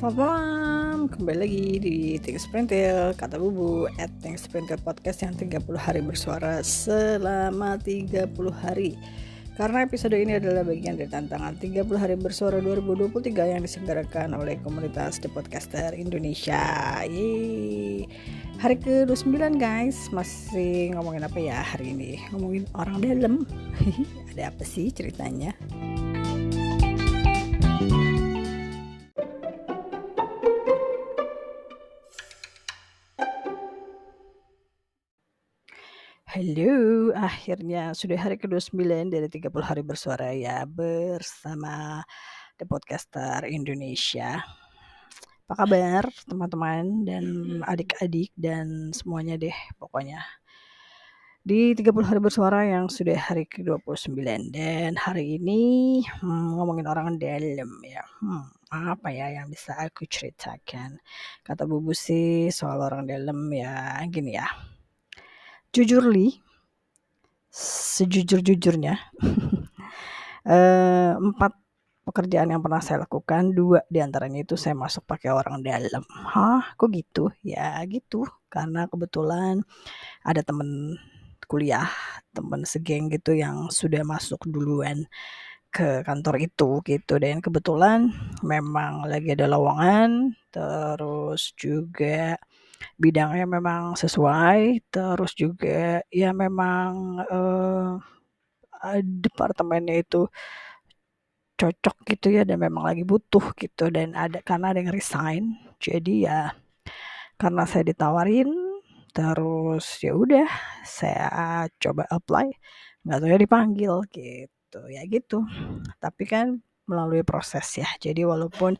Selamat malam, kembali lagi di Think Sprintil, kata Bubu at Think Sprintil Podcast yang 30 hari bersuara selama 30 hari. Karena episode ini adalah bagian dari tantangan 30 hari bersuara 2023 yang diselenggarakan oleh komunitas The Podcaster Indonesia. Yeay. Hari ke-29 guys, masih ngomongin apa ya hari ini? Ngomongin orang dalam. Ada apa sih ceritanya? Halo, akhirnya sudah hari ke-29 dari 30 hari bersuara ya bersama The Podcaster Indonesia. Apa kabar teman-teman dan adik-adik dan semuanya deh pokoknya. Di 30 hari bersuara yang sudah hari ke-29 dan hari ini ngomongin orang dalam ya. Apa ya yang bisa aku ceritakan? Kata Bubu sih soal orang dalam ya gini ya. Jujur Li, sejujur-jujurnya 4 pekerjaan yang pernah saya lakukan, 2 diantaranya itu saya masuk pakai orang dalam. Hah, kok gitu? Ya gitu, karena kebetulan ada temen kuliah, temen segeng gitu yang sudah masuk duluan ke kantor itu gitu, dan kebetulan memang lagi ada lowongan, terus juga bidangnya memang sesuai, terus juga ya memang departemennya itu cocok gitu ya dan memang lagi butuh gitu, dan karena ada yang resign. Jadi ya karena saya ditawarin, terus ya udah saya coba apply, nggak tahu ya dipanggil gitu. Ya gitu. Tapi kan melalui proses ya. Jadi walaupun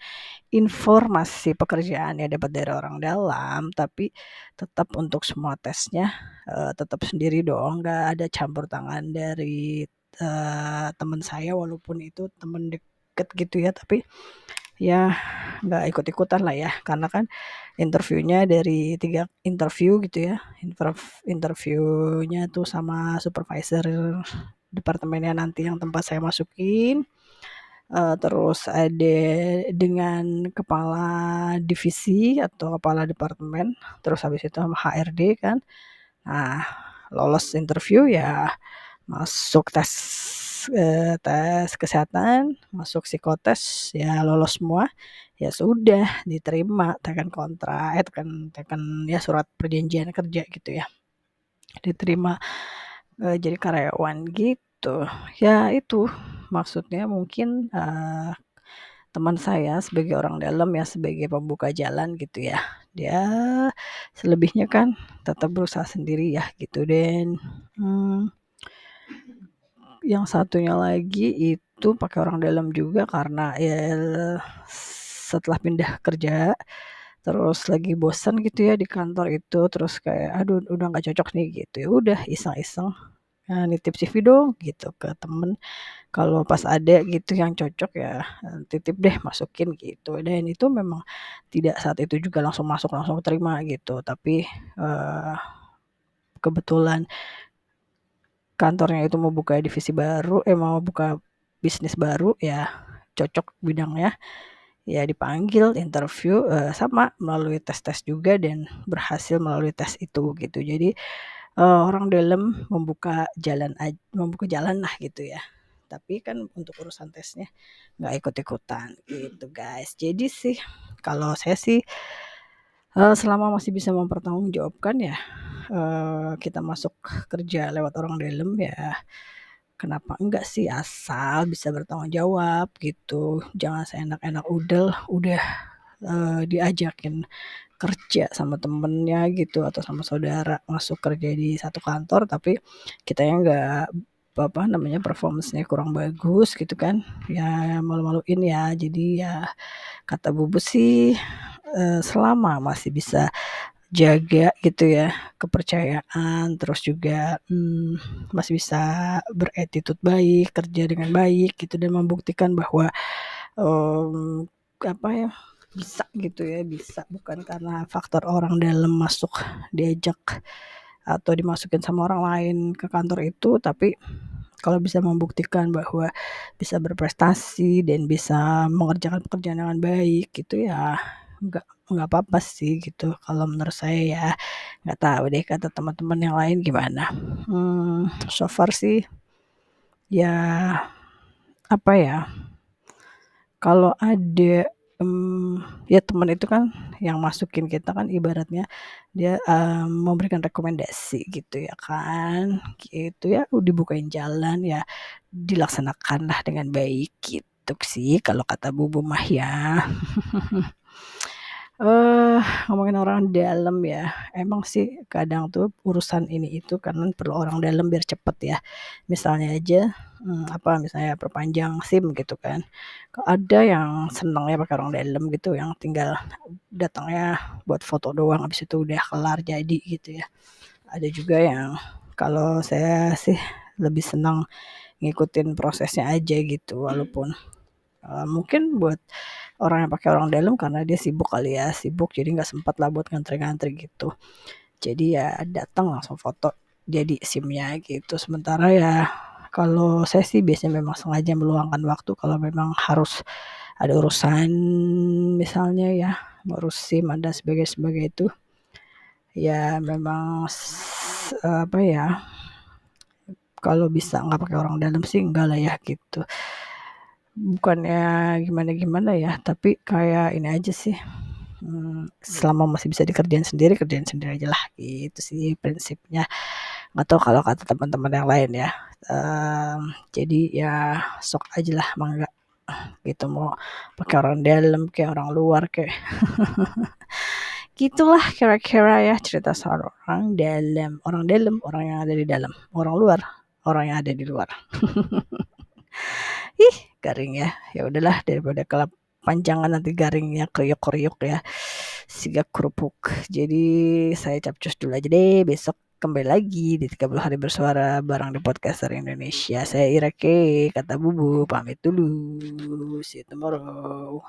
informasi pekerjaannya dapat dari orang dalam, tapi tetap untuk semua tesnya tetap sendiri dong, nggak ada campur tangan dari teman saya, walaupun itu teman deket gitu ya, tapi ya nggak ikut-ikutan lah ya, karena kan interviewnya dari 3 interview gitu ya, interviewnya tuh sama supervisor departemennya nanti yang tempat saya masukin, terus ada dengan kepala divisi atau kepala departemen, terus habis itu sama HRD kan. Nah, lolos interview ya masuk tes kesehatan, masuk psikotes, ya lolos semua, ya sudah diterima, tekan kontrak, tekan ya surat perjanjian kerja gitu ya, diterima jadi karyawan gitu. Ya itu maksudnya mungkin teman saya sebagai orang dalam ya, sebagai pembuka jalan gitu ya. Dia selebihnya kan tetap berusaha sendiri ya gitu, dan yang satunya lagi itu pakai orang dalam juga karena ya setelah pindah kerja, terus lagi bosan gitu ya di kantor itu, terus kayak aduh udah nggak cocok nih gitu, ya udah iseng-iseng nitip CV dong gitu ke temen, kalau pas ada gitu yang cocok ya titip deh masukin gitu, dan itu memang tidak saat itu juga langsung masuk langsung terima gitu, tapi kebetulan kantornya itu mau buka divisi baru, mau buka bisnis baru ya, cocok bidangnya, ya dipanggil interview, sama melalui tes-tes juga dan berhasil melalui tes itu gitu. Jadi, orang dalam membuka jalan lah gitu ya. Tapi kan untuk urusan tesnya nggak ikut-ikutan gitu guys. Jadi sih kalau saya sih, selama masih bisa mempertanggungjawabkan ya, kita masuk kerja lewat orang dalam ya kenapa enggak sih, asal bisa bertanggung jawab gitu. Jangan seenak-enak udah diajakin kerja sama temennya gitu atau sama saudara masuk kerja di satu kantor, tapi kitanya enggak performance-nya kurang bagus gitu kan. Ya malu-maluin ya. Jadi ya kata Bubu sih selama masih bisa jaga gitu ya kepercayaan, terus juga masih bisa beretitude baik, kerja dengan baik gitu, dan membuktikan bahwa apa ya, bisa gitu ya, bisa bukan karena faktor orang dalam masuk diajak atau dimasukin sama orang lain ke kantor itu, tapi kalau bisa membuktikan bahwa bisa berprestasi dan bisa mengerjakan pekerjaan dengan baik gitu ya, nggak apa-apa sih gitu kalau menurut saya ya. Nggak tahu deh kata teman-teman yang lain gimana. So far sih ya, apa ya, kalau ada, ya teman itu kan yang masukin kita kan ibaratnya dia, memberikan rekomendasi gitu ya kan, gitu ya, dibukain jalan ya dilaksanakanlah dengan baik gitu sih kalau kata Bubu mah ya. Eh, ngomongin orang dalam ya, emang sih kadang tuh urusan ini itu karena perlu orang dalam biar cepet ya. Misalnya aja, misalnya perpanjang SIM gitu kan, ada yang seneng ya pakai orang dalam gitu, yang tinggal datangnya buat foto doang, habis itu udah kelar jadi gitu ya. Ada juga yang kalau saya sih lebih senang ngikutin prosesnya aja gitu, walaupun, mungkin buat orang yang pakai orang dalam karena dia sibuk kali ya, sibuk jadi nggak sempat lah buat ngantri-ngantri gitu. Jadi ya datang langsung foto jadi SIM-nya gitu. Sementara ya kalau saya sih biasanya memang sengaja meluangkan waktu kalau memang harus ada urusan, misalnya ya ngurus SIM dan sebagai itu, ya memang apa ya, kalau bisa nggak pakai orang dalam sih enggak lah ya gitu. Bukannya gimana-gimana ya, tapi kayak ini aja sih, selama masih bisa kerjain sendiri aja lah, gitu sih prinsipnya. Nggak tahu kalau kata teman-teman yang lain ya, jadi ya sok aja lah, mangga gitu, mau pakai orang dalam kayak orang luar kayak. Gitulah kira-kira ya cerita soal orang dalam, orang yang ada di dalam, orang luar, orang yang ada di luar. Ih, garing ya. Ya udahlah daripada panjangan nanti garingnya kriuk-kriuk ya. Siga kerupuk. Jadi saya capcus dulu aja deh. Besok kembali lagi di 30 hari bersuara bareng di podcaster Indonesia. Saya Irake, kata Bubu, pamit dulu. See you tomorrow.